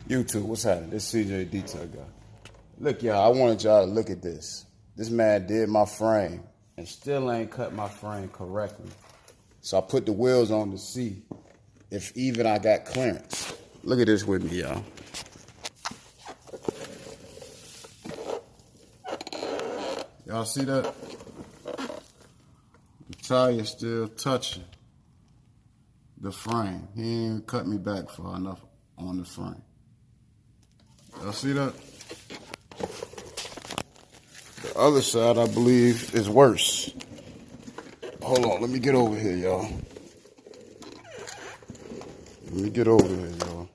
YouTube, what's happening? This CJ Detail guy. Look, y'all, I wanted y'all to look at this. This man did my frame and still ain't cut my frame correctly. So I put the wheels on to see if even I got clearance. Look at this with me, y'all. Y'all see that? The tire still touching the frame. He ain't cut me back far enough on the frame. Y'all see that? The other side, I believe, is worse. Hold on, let me get over here, y'all. Let me get over here, y'all.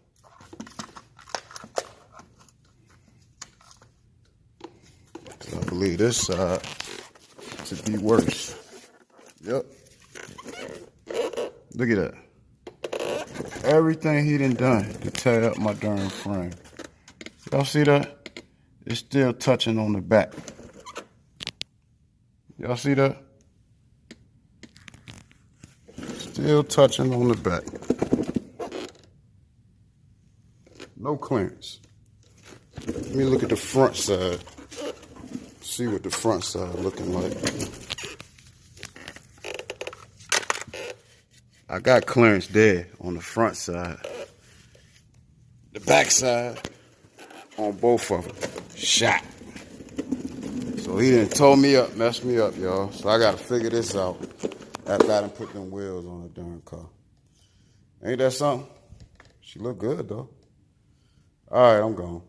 I believe this side to be worse. Yep. Look at that. Everything he done to tear up my darn frame. Y'all see that? It's still touching on the back. Y'all see that? Still touching on the back. No clearance. Let me look at the front side. See what the front side looking like. I got clearance there on the front side. The back side on both of them. Shot. So he done tore me up, messed me up, y'all. So I gotta figure this out after I done put them wheels on the darn car. Ain't that something? She look good though. All right, I'm gone.